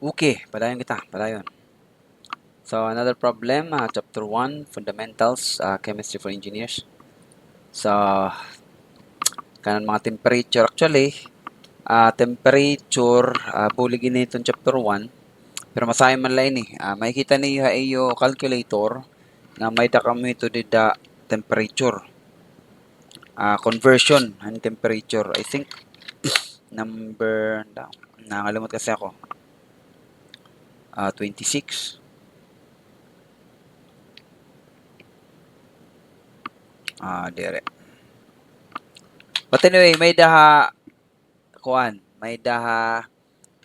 Okay, padayon kita, padayon. So another problem, chapter 1, fundamentals, chemistry for engineers. So kanan mga temperature actually, temperature bulig ini itong chapter 1, pero masayo man lang ini. Makikita niyo iyo calculator nga may da kami ito dida temperature. Conversion and temperature. I think number nangalimot kasi ako. 26. Dire. But anyway, may daha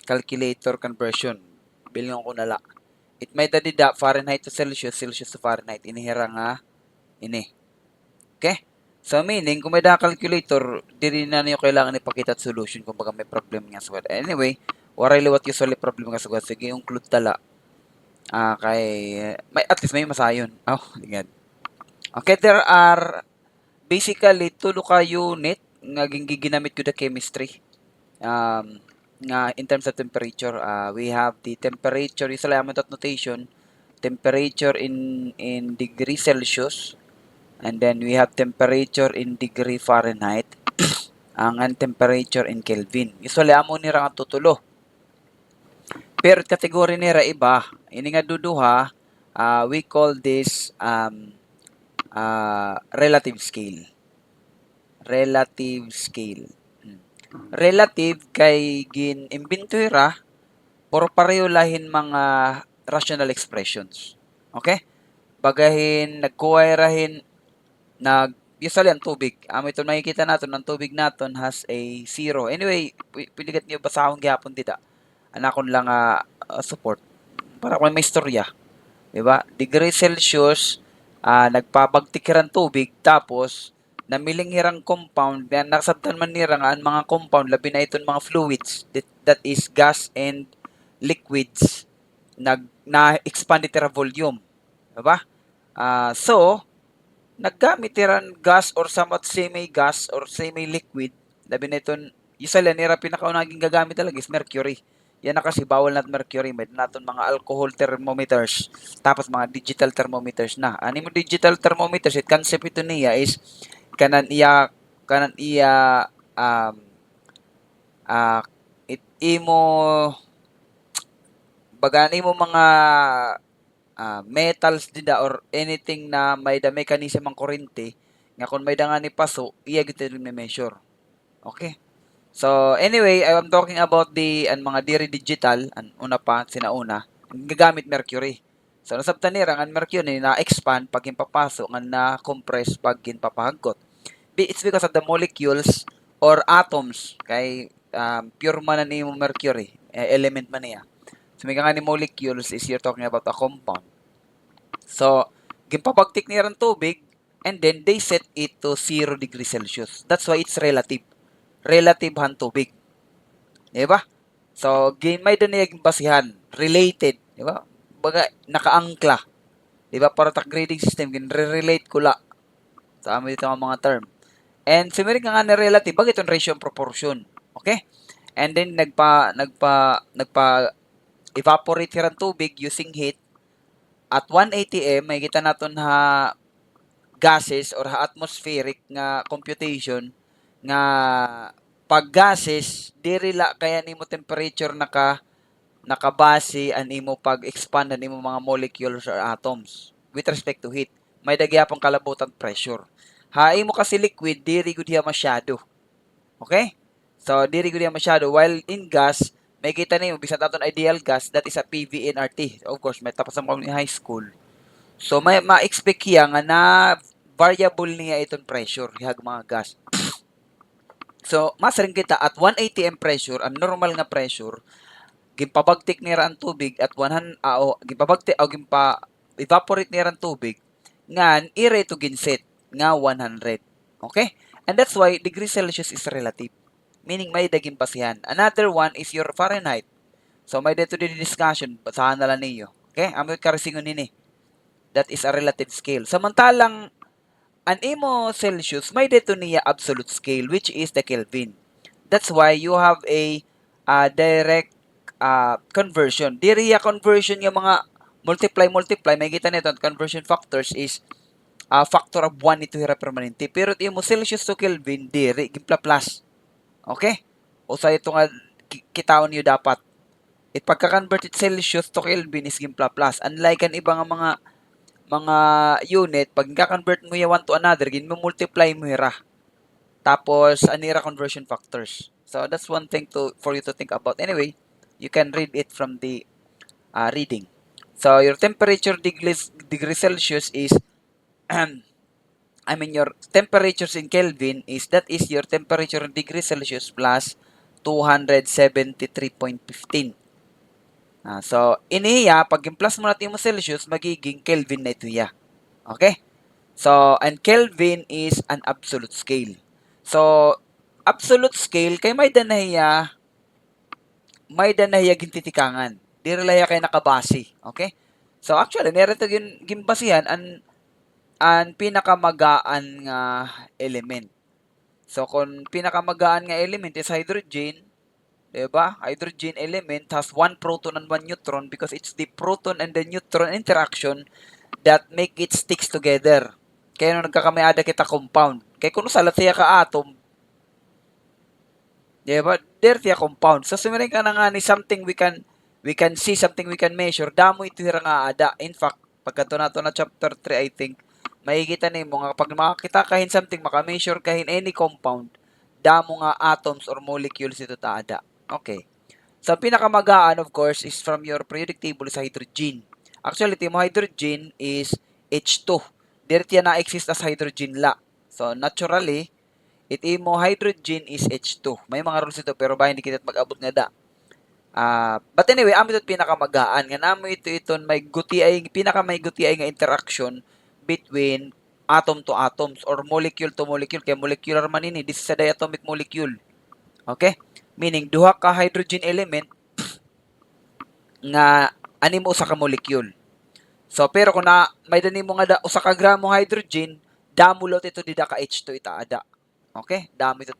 calculator conversion. Bilingon ko nala. It may dida Fahrenheit to Celsius, Celsius to Fahrenheit. Inihira nga ini. Okay? So meaning, kung may daha calculator, diri na niyo kailangan ipakita at solution kung baga may problem nga sugad. Anyway, waray liwat usually problem nga sugad. Sige, include tala. Kay may at least may masayon. Oh, tingad. Okay, there are basically tulo ka unit nga ginamit ko the chemistry. Nga in terms of temperature, we have the temperature, usually amount of notation, temperature in degree Celsius, and then we have temperature in degree Fahrenheit, ang temperature in Kelvin. Usually amo ni ra tutulo. Pero kategory nira iba, ini nga duduha, we call this relative scale. Relative scale. Relative kay gin-imbento ra puro pareho lahin mga rational expressions. Okay? Bagahin nagkuhay rahin usually ang tubig. Ito makikita natin ang tubig naton has a zero. Anyway, piligat niyo basahon gyapon dida. Anakon lang support para kung may istorya. Diba? Degree Celsius, nagpabagtikiran tubig tapos namiling hirang compound na nasabtan man nira nga ang mga compound labi na iton mga fluids that is gas and liquids na-expand itira volume. Diba? So, naggamit iran gas or somewhat semi-gas or semi-liquid. Labi na iton, usually nira pinakaunaging gagamit talaga is mercury. Yan na kasi bawal na mercury. May naton mga alcohol thermometers. Tapos mga digital thermometers na. Ano mo digital thermometers? It concept ito niya is kanan iya it imo bagani mo mga metals dida or anything na may da mechanism ang kurente nga kung may da nga ni paso iya gito ni measure. Okay? So anyway, I'm talking about the mga diri digital una pa sinauna gagamit mercury. So nasabtan nira ang mercury na expand pag papasok nga na compress pag papahagot. It's because of the molecules or atoms kay pure man ni mercury, element man niya. So may nga ni molecules is you're talking about a compound. So gimpabagtik niya ang tubig and then they set it to 0 degrees Celsius. That's why it's relative. Relative han tubig. Di ba? So, may doon niya basihan. Related. Di ba? Baga, nakaangkla. Di ba? Para ta grading system, relate ko la. Sa amin dito ang mga term. And similar nga na relative, bagay itong ratio and proportion. Okay? And then, evaporate hirang tubig using heat. At 180 may kita naton ha gases or ha atmospheric nga computation nga pag gases diri la kaya nimo temperature nakabase an imo pag-expand an imo mga molecules or atoms with respect to heat. May dagyapang kalabutan pressure. Imo kasi liquid diri gud hiya masyado. Okay? So diri gud hiya masyado while in gas may kita nimo bisan aton ideal gas that is a PVNRT. Of course, may tapos mo ni high school. So may ma-expect hiya nga na variable niya iton pressure hiyag mga gas. So, masaring kita at 180 pressure, ang normal nga pressure, gimpabagtik nira ang tubig at 100 gimpabagtik o evaporate nira ang tubig ngan ire to ginset nga 100. Okay? And that's why degree Celsius is relative. Meaning may daging pasihan. Another one is your Fahrenheit. So may dito din discussion, basahan na lang ninyo. Okay? Amo karisingon nini. That is a relative scale. Samantalang an imo Celsius may dito niya absolute scale which is the Kelvin. That's why you have a direct conversion. Diri conversion nga mga multiply makikita nito conversion factors is factor of 1 ito hira permanente. Pero ito mo Celsius to Kelvin diri gimpla plus. Okay? Usa ito nga kitaon niyo dapat. It pagka-convert it Celsius to Kelvin is gimpla plus. Unlike kan ibang mga unit, pag ka-convert mo ya one to another, gin mo multiply mo hira. Tapos anira conversion factors. So that's one thing for you to think about. Anyway, you can read it from the reading. So your temperature degree Celsius is I mean your temperatures in Kelvin is that is your temperature in degree Celsius plus 273.15. So iniya pag plus mo natin mo Celsius magiging Kelvin na ito ya. Okay? So and Kelvin is an absolute scale. So absolute scale kay may danahiya gintitikangan. Diri laya kay nakabase. Okay? So actually nere to gimbasihan ang pinakamagaan nga element. So kung pinakamagaan nga element is hydrogen, 'di ba? Hydrogen element has one proton and one neutron because it's the proton and the neutron interaction that make it sticks together. Kaya nung nagkakamiada kita compound. Kaya kung salat siya ka atom, 'di ba? There siya compound. So sumiring ka na nga ni something we can see, something we can measure. Damo ito nga ada. In fact, pagkanto nato na chapter 3 I think, makikita nimo nga kapag makakita kahin something, maka-measure kahin any compound, damo nga atoms or molecules ito taada. Okay. So pinakamagaan of course is from your periodic table is hydrogen. Actually, timo hydrogen is H2. Dirti na exist as hydrogen la. So naturally, it imo hydrogen is H2. May mga rules ito pero ba hindi kita mag-abot nga da. But anyway, amo ito pinakamagaan. Nga namo ito may may gutiay nga interaction between atom to atoms or molecule to molecule. Kaya molecular man ini, this is a diatomic molecule. Okay? Meaning, duha ka hydrogen element nga animo usa ka molecule. So, pero kung may danimo nga usa ka gramo hydrogen, damulot ito dida ka H2 itaada. Okay? Dami ito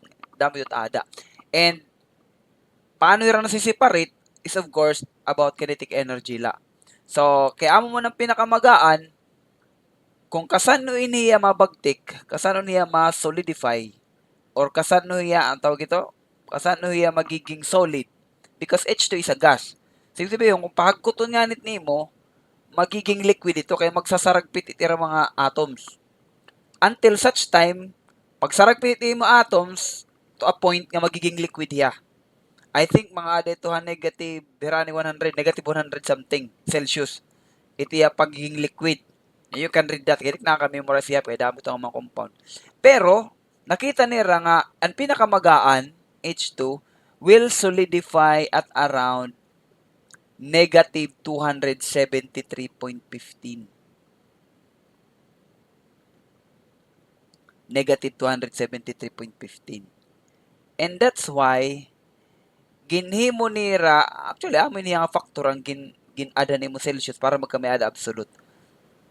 ada. And paano ira nasi-separate is of course about kinetic energy la. So, kaya amo mo ng pinakamagaan kung kasano iniya mabagtik, kasano niya ma-solidify, or kasano niya, ang tawag ito, kasano niya magiging solid. Because H2 is a gas. So, sabihin, kung pahagkuton nga nimo, magiging liquid ito, kaya magsasaragpit itira mga atoms. Until such time, pagsaragpit ito mga atoms, to a point nga magiging liquid hiya. I think mga dito negative, birani 100, negative 100 something Celsius. Ito ya pagiging liquid. You can read that. Kaya nakaka-memorize siya. Pwede dami itong mga compound. Pero, nakita nila nga, ang pinakamagaan, H2, will solidify at around negative 273.15. Negative 273.15. And that's why, ginhimo nira, actually, amin niya nga factor ang ginada ni mo Celsius para magkamiada absolute.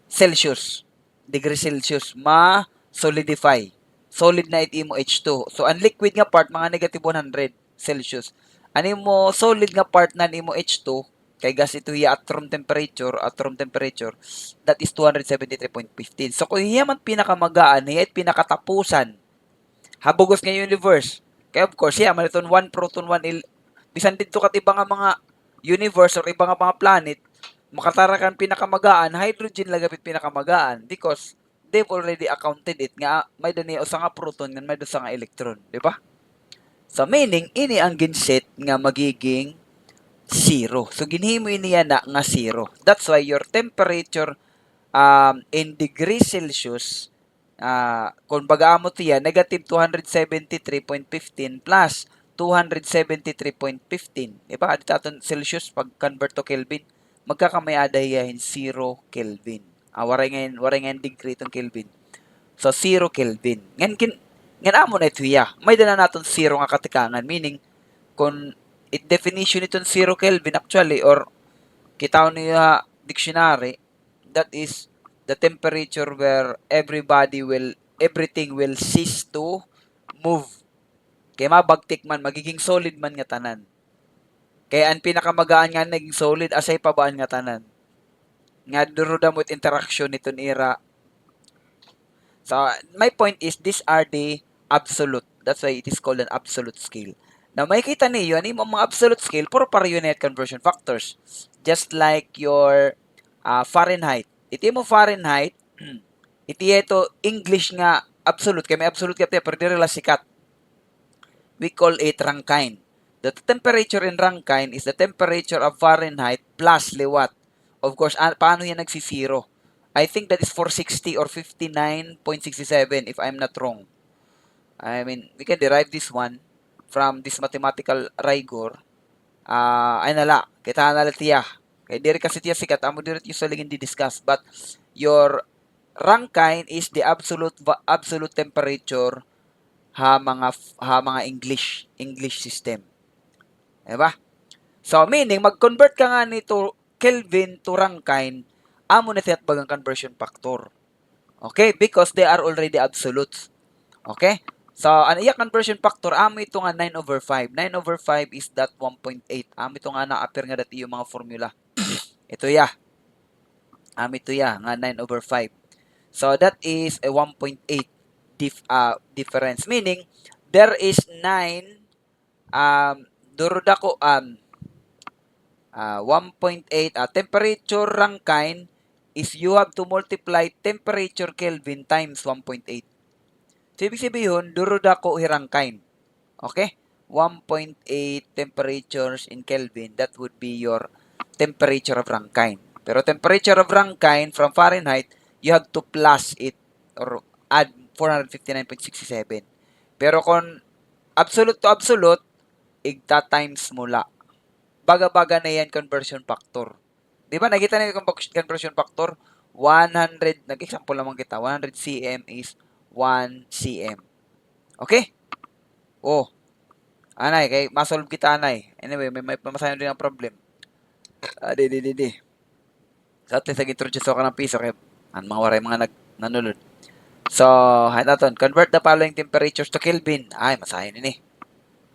Celsius, degree Celsius, ma-solidify. Solid na iti mo H2. So, ang liquid nga part, mga negative 100 Celsius. Ano mo, solid nga part na ni mo H2, kay gas ito hiya at room temperature, that is 273.15. So, kung hiya man pinakamagaan, hiya at pinakatapusan, habugos nga universe. Kaya of course, hiya, maliton 1 proton, 1 bisan dito kat iba nga mga universe or iba nga mga planet, makatarakan pinakamagaan, hydrogen lagapit pinakamagaan because they've already accounted it nga may dani usa nga proton nga may usa nga electron, di ba? So meaning ini ang ginset nga magiging zero. So ginhimo niya na nga zero. That's why your temperature in degree Celsius kung baga-amo tiya negative 273.15 plus 273.15. Diba? Dito aton Celsius pag convert to Kelvin magkakamayada yahin 0 Kelvin. Waray ngayon degree itong Kelvin. So, 0 Kelvin. Ngan amo na ito ya. May dala natin 0 nga katikangan. Meaning, kung definition itong 0 Kelvin actually, or kita niya dictionary, that is the temperature where everything will cease to move. Kaya mabagtik man, magiging solid man nga tanan. Kaya ang pinakamagaan nga naging solid asay pabaan nga tanan. Nga duruda mo't interaction nito ira. So, my point is, these are the absolute. That's why it is called an absolute scale. Now, makikita niyo, ano yung mga absolute scale, puro pareho na conversion factors. Just like your Fahrenheit. Iti mo Fahrenheit, iti ito English nga absolute. Kaya may absolute ka pero di rila sikat. We call it Rankine. The temperature in Rankine is the temperature of Fahrenheit plus liwat. Of course, paano yan nagsisiro? I think that is 460 or 59.67 if I'm not wrong. I mean, we can derive this one from this mathematical rigor. Ay nala, kita na tiya. Kaya diri kasi tiya sikat, amo diri usually hindi discuss. But your Rankine is the absolute temperature ha mga English system. Diba? So, meaning, mag-convert ka nga nito Kelvin to Rankine, amo na tiyat bagang conversion factor. Okay? Because they are already absolutes. Okay? So, ano iya conversion factor, amo ito nga 9 over 5. 9 over 5 is that 1.8. Amo ito nga na-appear nga dati yung mga formula. Ito ya. Amo ito ya, nga 9 over 5. So, that is a 1.8 difference. Meaning, there is 9 durod ako 1.8 temperature Rankine is you have to multiply temperature Kelvin times 1.8. So, ibig sabihin, durod ako Rankine. Okay? 1.8 temperatures in Kelvin, that would be your temperature of Rankine. Pero temperature of Rankine from Fahrenheit, you have to plus it or add 459.67. Pero kung absolute to absolute, igta times mula. Baga-baga na yan conversion factor. Di ba? Nakita na yung conversion factor? 100, nag-example naman kita, 100 cm is 1 cm. Okay? Oh, anay, kay masolve kita anay. Anyway, may pamasahin din ang problem. Di. So, at least nag-introduce ako ng piso kaya ang mga waray mga nanulod. So, natin, convert the following temperatures to Kelvin. Ay, masahin ini.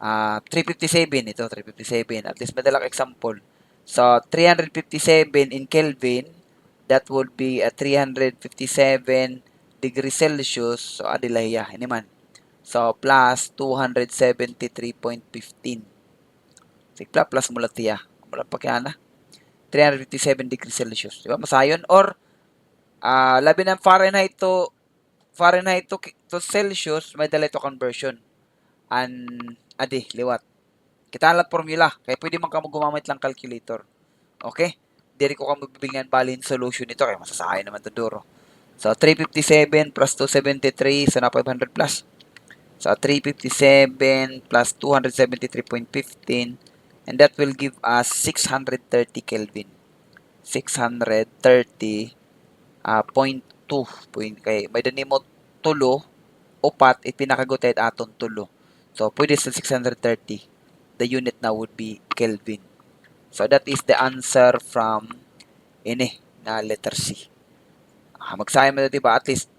357 ito, 357. At least madalang example. So, 357 in Kelvin, that would be 357 degrees Celsius. So, adilaya, ini man. So, plus 273.15. Sigla, plus mula tiya. Mula pa kaya na. 357 degrees Celsius. Diba? Masayon. Or, labi ng Fahrenheit to Celsius, may dala ito conversion. Liwat. Kita lang formula. Kaya pwede man ka gumamit lang calculator. Okay? Diri ko ka magbibigyan balance solution nito. Kaya masasahay naman ito duro. So, 357 plus 273. So, na 500 plus. So, 357 plus 273.15. And that will give us 630 Kelvin. 630.2. Kaya may dani mo tulo, upat, ipinakagutay aton tulo. So, pwede sa 630. The unit now would be Kelvin. So, that is the answer from ini na letter C. Magsayang mo na diba? At least,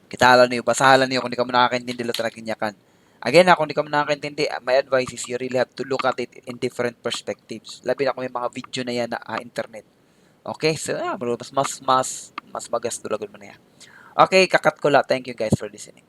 kitahalan niyo, basahalan niyo kung di ka mo nakakaintindi lo talagang kinyakan. Again, kung di ka mo nakakaintindi, my advice is you really have to look at it in different perspectives. Labi na kung may mga video na yan na internet. Okay? So, mas magasto lagod mo na yan. Okay, kakat ko lang. Thank you guys for listening.